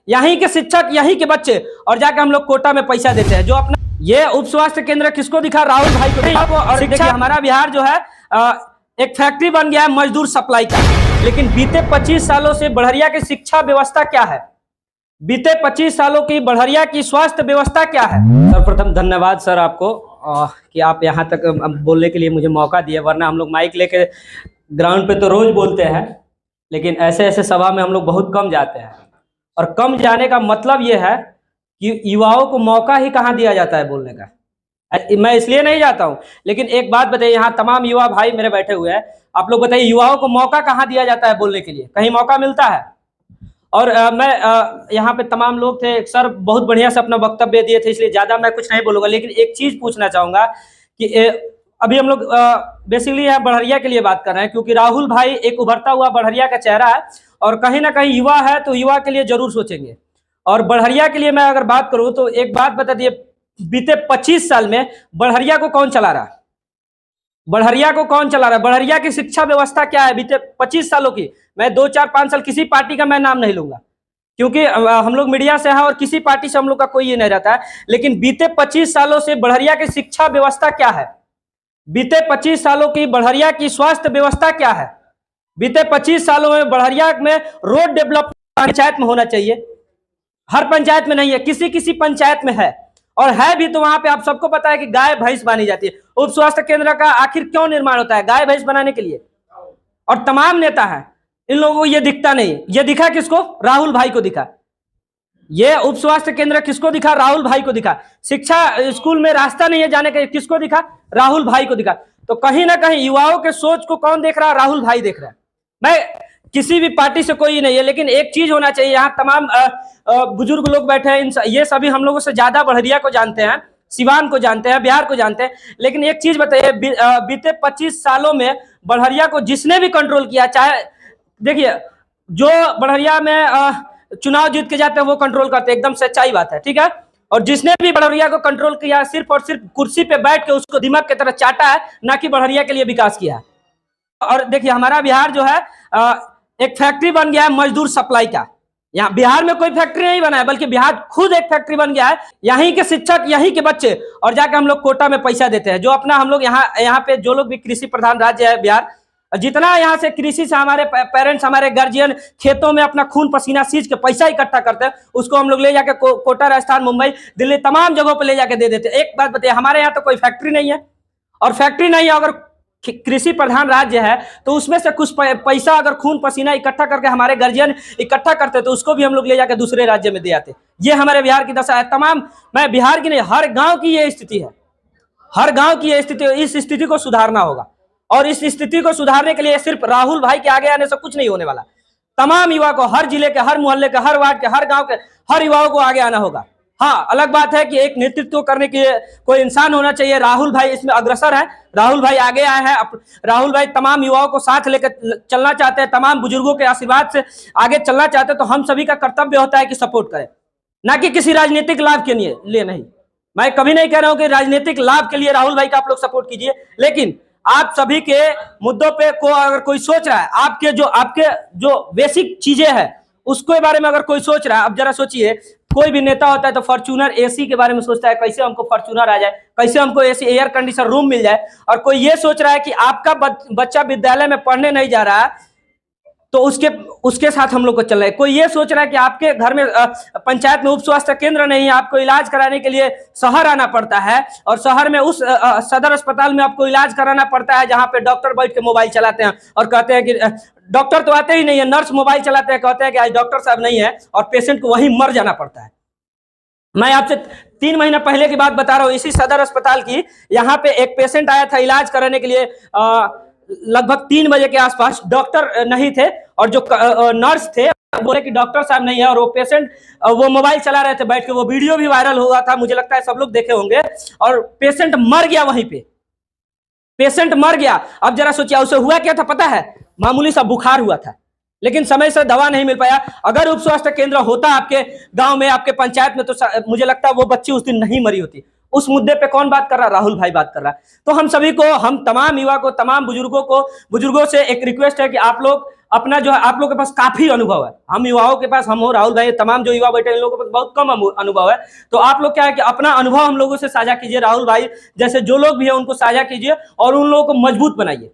यहीं के शिक्षक, यहीं के बच्चे, और जाके हम लोग कोटा में पैसा देते हैं। जो अपना ये उप स्वास्थ्य केंद्र किसको दिखा? राहुल भाई को। और देखिए हमारा बिहार जो है एक फैक्ट्री बन गया है मजदूर सप्लाई का। लेकिन बीते 25 सालों से बढ़िया की शिक्षा व्यवस्था क्या है? बीते 25 सालों की बढ़िया की स्वास्थ्य व्यवस्था क्या है? सर्वप्रथम धन्यवाद सर आपको कि आप यहाँ तक बोलने के लिए मुझे मौका दिए, वरना हम लोग माइक लेके ग्राउंड पे तो रोज बोलते हैं, लेकिन ऐसे ऐसे सभा में हम लोग बहुत कम जाते हैं। और कम जाने का मतलब ये है कि युवाओं को मौका ही कहाँ दिया जाता है बोलने का। मैं इसलिए नहीं जाता हूँ, लेकिन एक बात बताइए, यहाँ तमाम युवा भाई मेरे बैठे हुए हैं, आप लोग बताइए युवाओं को मौका कहाँ दिया जाता है बोलने के लिए? कहीं मौका मिलता है? और मैं यहाँ पे तमाम लोग थे, सर बहुत बढ़िया से अपना वक्तव्य दिए थे, इसलिए ज्यादा मैं कुछ नहीं बोलूंगा। लेकिन एक चीज पूछना चाहूंगा कि अभी हम लोग बेसिकली यहाँ बढ़िया के लिए बात कर रहे हैं, क्योंकि राहुल भाई एक उभरता हुआ बढ़िया का चेहरा है, और कहीं ना कहीं युवा है तो युवा के लिए जरूर सोचेंगे। और बढ़िया के लिए मैं अगर बात करूं तो एक बात बता दिए, बीते 25 साल में बढ़िया को कौन चला रहा है? बढ़िया को कौन चला रहा है? बढ़िया की शिक्षा व्यवस्था क्या है बीते 25 सालों की? मैं 2, 4, 5 साल किसी पार्टी का मैं नाम नहीं लूंगा, क्योंकि हम लोग मीडिया से हैं और किसी पार्टी से हम लोग का कोई ये नहीं रहता है। लेकिन बीते 25 सालों से बढ़िया की शिक्षा व्यवस्था क्या है? बीते 25 सालों की बढ़िया की स्वास्थ्य व्यवस्था क्या है? बीते 25 सालों में बढ़िया में रोड डेवलपमेंट पंचायत में होना चाहिए, हर पंचायत में नहीं है, किसी किसी पंचायत में है, और है भी तो वहां पे आप सबको पता है कि गाय भैंस बांधी जाती है। उप स्वास्थ्य केंद्र का आखिर क्यों निर्माण होता है? गाय भैंस बनाने के लिए। और तमाम नेता हैं, इन लोगों को ये दिखता नहीं। ये दिखा किसको? राहुल भाई को दिखा। ये उप स्वास्थ्य केंद्र किसको दिखा? राहुल भाई को दिखा। शिक्षा स्कूल में रास्ता नहीं है जाने का, किसको दिखा? राहुल भाई को दिखा। तो कहीं ना कहीं युवाओं के सोच को कौन देख रहा है? राहुल भाई देख रहा है। मैं किसी भी पार्टी से कोई नहीं है, लेकिन एक चीज होना चाहिए, यहाँ तमाम बुजुर्ग लोग बैठे हैं, ये सभी हम लोगों से ज्यादा बढ़िया को जानते हैं, सिवान को जानते हैं, बिहार को जानते हैं। लेकिन एक चीज बताइए, बीते 25 सालों में बढ़िया को जिसने भी कंट्रोल किया, चाहे देखिए जो बढ़िया में चुनाव जीत के जाते हैं वो कंट्रोल करते हैं, एकदम सच्चाई बात है, ठीक है। और जिसने भी बढ़िया को कंट्रोल किया, सिर्फ और सिर्फ कुर्सी पे बैठ के उसको दिमाग की तरह चाटा है, ना कि बढ़िया के लिए विकास किया है। और देखिए हमारा बिहार जो है एक फैक्ट्री बन गया है मजदूर सप्लाई का। यहाँ बिहार में कोई फैक्ट्री नहीं बना है, बल्कि बिहार खुद एक फैक्ट्री बन गया है। यहीं के शिक्षक, यहीं के बच्चे, और जाके हम लोग कोटा में पैसा देते हैं। जो अपना हम लोग यहाँ पे जो लोग भी कृषि प्रधान राज्य है बिहार, जितना यहाँ से कृषि से हमारे पेरेंट्स, हमारे गार्जियन खेतों में अपना खून पसीना सींच के पैसा इकट्ठा करते हैं, उसको हम लोग ले जाके कोटा, राजस्थान, मुंबई, दिल्ली, तमाम जगहों पर ले जाके दे देते हैं। एक बात बताइए, हमारे यहाँ तो कोई फैक्ट्री नहीं है, और फैक्ट्री नहीं है, अगर कृषि प्रधान राज्य है तो उसमें से कुछ पैसा अगर खून पसीना इकट्ठा करके हमारे गार्जियन इकट्ठा करते तो उसको भी हम लोग ले जाकर दूसरे राज्य में दे आते। ये हमारे बिहार की दशा है। तमाम, मैं बिहार की नहीं, हर गांव की ये स्थिति है, हर गांव की ये स्थिति। इस स्थिति को सुधारना होगा, और इस स्थिति को सुधारने के लिए सिर्फ राहुल भाई के आगे आने से कुछ नहीं होने वाला। तमाम युवा को, हर जिले के, हर मोहल्ले के, हर वार्ड के, हर गाँव के हर युवाओं को आगे आना होगा। हाँ, अलग बात है कि एक नेतृत्व करने के कोई इंसान होना चाहिए। राहुल भाई इसमें अग्रसर है, राहुल भाई आगे आए हैं। राहुल भाई तमाम युवाओं को साथ लेकर चलना चाहते हैं, तमाम बुजुर्गों के आशीर्वाद से आगे चलना चाहते हैं। तो हम सभी का कर्तव्य होता है कि सपोर्ट करें, ना कि किसी राजनीतिक लाभ के लिए नहीं। मैं कभी नहीं कह रहा हूं कि राजनीतिक लाभ के लिए राहुल भाई का आप लोग सपोर्ट कीजिए, लेकिन आप सभी के मुद्दों पे को अगर कोई सोच रहा है, आपके जो बेसिक चीजें हैं उसके बारे में अगर कोई सोच रहा है, अब जरा सोचिए, कोई भी नेता होता है तो फॉर्च्यूनर एसी के बारे में सोचता है, कैसे हमको फॉर्च्यूनर आ जाए, कैसे हमको एसी एयर कंडीशन रूम मिल जाए। और कोई ये सोच रहा है कि आपका बच्चा विद्यालय में पढ़ने नहीं जा रहा है तो उसके साथ हम लोग को चल रहा है। कोई ये सोच रहा है कि आपके घर में पंचायत में उप स्वास्थ्य केंद्र नहीं है, आपको इलाज कराने के लिए शहर आना पड़ता है, और शहर में उस सदर अस्पताल में आपको इलाज कराना पड़ता है जहां पे डॉक्टर बैठ के मोबाइल चलाते हैं और कहते हैं कि डॉक्टर तो आते ही नहीं है, नर्स मोबाइल चलाते हैं, कहते हैं कि आज डॉक्टर साहब नहीं है, और पेशेंट को वहीं मर जाना पड़ता है। मैं आपसे 3 महीना पहले की बात बता रहा हूँ, इसी सदर अस्पताल की। यहाँ पे एक पेशेंट आया था इलाज कराने के लिए, लगभग 3 बजे के आसपास। डॉक्टर नहीं थे, और जो नर्स थे बोले कि डॉक्टर साहब नहीं है, और वो पेशेंट वो मोबाइल चला रहे थे बैठ के। वो वीडियो भी वायरल हुआ था, मुझे लगता है सब लोग देखे होंगे। और पेशेंट मर गया वहीं पे, पेशेंट मर गया। अब जरा सोचिए उसे हुआ क्या था पता है? मामूली सा बुखार हुआ था, लेकिन समय से दवा नहीं मिल पाया। अगर उप स्वास्थ्य केंद्र होता आपके गांव में, आपके पंचायत में, तो मुझे लगता है वो बच्ची उस दिन नहीं मरी होती। उस मुद्दे पे कौन बात कर रहा? राहुल भाई बात कर रहा है। तो हम सभी को, हम तमाम युवा को, तमाम बुजुर्गों से एक रिक्वेस्ट है कि आप लोग अपना जो है आप लोग के पास काफी अनुभव है, हम युवाओं के पास, हम हो राहुल भाई, तमाम जो युवा बैठे हैं इन लोगों के पास बहुत कम अनुभव है। तो आप लोग क्या है कि अपना अनुभव हम लोगों से साझा कीजिए, राहुल भाई जैसे जो लोग भी है उनको साझा कीजिए और उन लोगों को मजबूत बनाइए।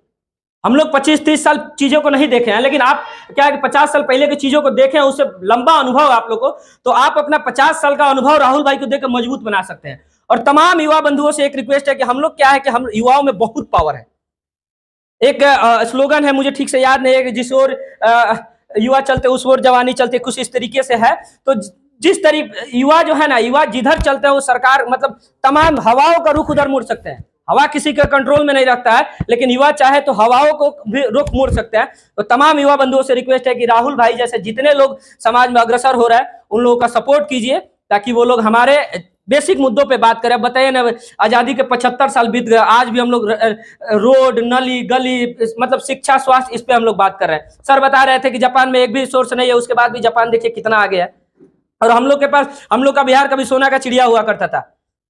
हम लोग 25-30 साल चीजों को नहीं देखे हैं, लेकिन आप क्या है कि 50 साल पहले की चीजों को देखे हैं, उससे लंबा अनुभव आप लोग को, तो आप अपना 50 साल का अनुभव राहुल भाई को देकर मजबूत बना सकते हैं। और तमाम युवा बंधुओं से एक रिक्वेस्ट है कि हम लोग क्या है कि हम युवाओं में बहुत पावर है। एक स्लोगन है, मुझे ठीक से याद नहीं है, कि जिस ओर युवा चलते उस ओर जवानी चलते, कुछ इस तरीके से है। तो जिस तरीके युवा जो है ना, युवा जिधर चलते हैं वो सरकार मतलब तमाम हवाओं का रुख उधर मुड़ सकते हैं। हवा किसी के कंट्रोल में नहीं रखता है, लेकिन युवा चाहे तो हवाओं को भी रुख मोड़ सकते हैं। तो तमाम युवा बंधुओं से रिक्वेस्ट है कि राहुल भाई जैसे जितने लोग समाज में अग्रसर हो रहे हैं उन लोगों का सपोर्ट कीजिए, ताकि वो लोग हमारे बेसिक मुद्दों पे बात करें। बताइए ना, आजादी के 75 साल बीत गए, आज भी हम लोग रोड, नली, गली, मतलब शिक्षा, स्वास्थ्य, इस पे हम लोग बात कर रहे हैं। सर बता रहे थे कि जापान में एक भी सोर्स नहीं है, उसके बाद भी जापान देखिए कितना आगे है। और हम लोग के पास, हम लोग का बिहार का भी सोना का चिड़िया हुआ करता था।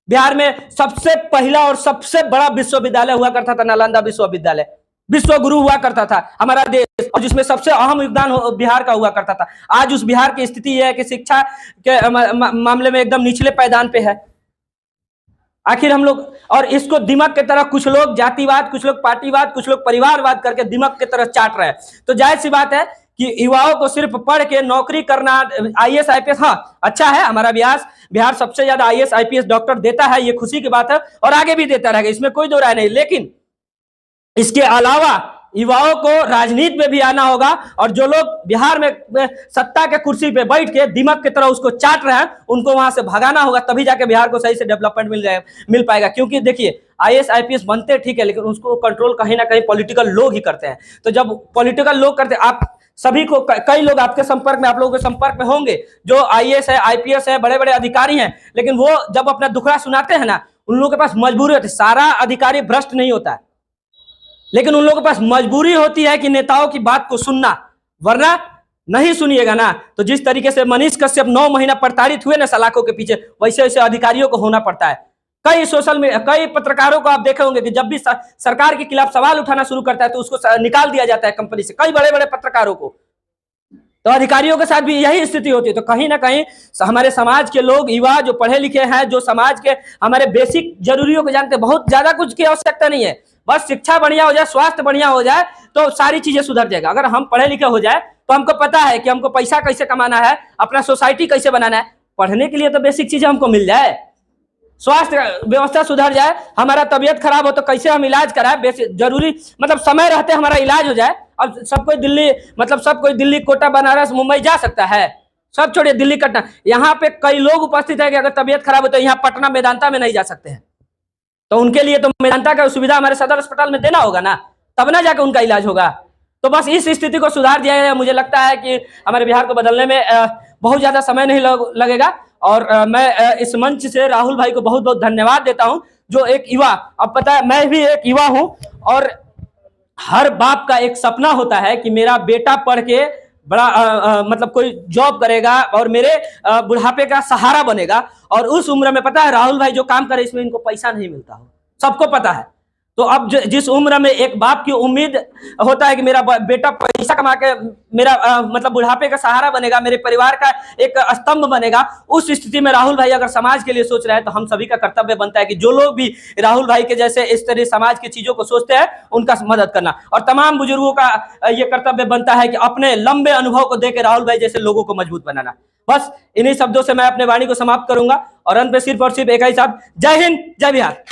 बिहार में सबसे पहला और सबसे बड़ा विश्वविद्यालय हुआ करता था नालंदा विश्वविद्यालय, विश्व गुरु हुआ करता था हमारा देश, और जिसमें सबसे अहम योगदान बिहार का हुआ करता था। आज उस बिहार की स्थिति यह है कि शिक्षा के मामले में एकदम निचले पायदान पे है। आखिर हम लोग, और इसको दिमक की तरह कुछ लोग जातिवाद, कुछ लोग पार्टीवाद, कुछ लोग परिवारवाद करके दिमक की तरह चाट रहे हैं। तो जाहिर सी बात है कि युवाओं को सिर्फ पढ़ के नौकरी करना, आईएएस आईपीएस, हाँ अच्छा है, हमारा बिहार सबसे ज्यादा आईएएस आईपीएस डॉक्टर देता है, ये खुशी की बात है, और आगे भी देता रहेगा, इसमें कोई दो राय नहीं। लेकिन इसके अलावा युवाओं को राजनीति में भी आना होगा, और जो लोग बिहार में सत्ता के कुर्सी पे बैठ के दिमक की तरह उसको चाट रहे हैं उनको वहां से भगाना होगा, तभी जाके बिहार को सही से डेवलपमेंट मिल पाएगा। क्योंकि देखिए आईएएस आईपीएस बनते ठीक है, लेकिन उसको कंट्रोल कहीं ना कहीं पॉलिटिकल लोग ही करते हैं। तो जब पॉलिटिकल लोग करते हैं, आप सभी को, कई लोग आपके संपर्क में, आप लोगों के संपर्क में होंगे जो आईएएस है, आईपीएस है, बड़े बड़े अधिकारी हैं, लेकिन वो जब अपना दुखड़ा सुनाते हैं ना, उन लोगों के पास मजबूरी होती है। सारा अधिकारी भ्रष्ट नहीं होता है, लेकिन उन लोगों के पास मजबूरी होती है कि नेताओं की बात को सुनना, वरना नहीं सुनिएगा ना तो जिस तरीके से मनीष कश्यप 9 महीना प्रताड़ित हुए ना सलाखों के पीछे, वैसे वैसे अधिकारियों को होना पड़ता है। कई सोशल मीडिया, कई पत्रकारों को आप देखे होंगे कि जब भी सरकार के खिलाफ सवाल उठाना शुरू करता है तो उसको निकाल दिया जाता है कंपनी से, कई बड़े बड़े पत्रकारों को। तो अधिकारियों के साथ भी यही स्थिति होती है। तो कहीं ना कहीं हमारे समाज के लोग, युवा जो पढ़े लिखे हैं, जो समाज के हमारे बेसिक जरूरियों को जानते हैं, बहुत ज्यादा कुछ की आवश्यकता नहीं है, बस शिक्षा बढ़िया हो जाए, स्वास्थ्य बढ़िया हो जाए तो सारी चीजें सुधर जाएगा। अगर हम पढ़े लिखे हो जाए तो हमको पता है कि हमको पैसा कैसे कमाना है, अपना सोसाइटी कैसे बनाना है। पढ़ने के लिए तो बेसिक चीजें हमको मिल जाए, स्वास्थ्य व्यवस्था सुधर जाए, हमारा तबीयत खराब हो तो कैसे हम इलाज कराए, बेसिक जरूरी मतलब समय रहते हमारा इलाज हो जाए। अब सब कोई दिल्ली, मतलब सब कोई दिल्ली, कोटा, बनारस, मुंबई जा सकता है, सब छोड़िए दिल्ली, कटना, यहाँ पे कई लोग उपस्थित है कि अगर तबीयत खराब हो तो यहाँ पटना मेदांता में नहीं जा सकते हैं, तो उनके लिए तो मेदांता का सुविधा हमारे सदर अस्पताल में देना होगा ना, तब ना जाकर उनका इलाज होगा। तो बस इस स्थिति को सुधार दिया जाए। मुझे लगता है कि हमारे बिहार को बदलने में बहुत ज्यादा समय नहीं लगेगा। और मैं इस मंच से राहुल भाई को बहुत बहुत धन्यवाद देता हूं, जो एक युवा, अब पता है मैं भी एक युवा हूं, और हर बाप का एक सपना होता है कि मेरा बेटा पढ़ के बड़ा मतलब कोई जॉब करेगा और मेरे बुढ़ापे का सहारा बनेगा। और उस उम्र में पता है राहुल भाई जो काम करे इसमें इनको पैसा नहीं मिलता हो, सबको पता है। तो अब जिस उम्र में एक बाप की उम्मीद होता है कि मेरा बेटा पैसा कमा के मेरा मतलब बुढ़ापे का सहारा बनेगा, मेरे परिवार का एक स्तंभ बनेगा, उस स्थिति में राहुल भाई अगर समाज के लिए सोच रहे हैं तो हम सभी का कर्तव्य बनता है कि जो लोग भी राहुल भाई के जैसे इस तरह समाज की चीजों को सोचते हैं उनका मदद करना। और तमाम बुजुर्गों का ये कर्तव्य बनता है कि अपने लंबे अनुभव को देकर राहुल भाई जैसे लोगों को मजबूत बनाना। बस इन्हीं शब्दों से मैं अपने वाणी को समाप्त करूंगा और अंत में सिर्फ और सिर्फ एक ही शब्द, जय हिंद, जय बिहार।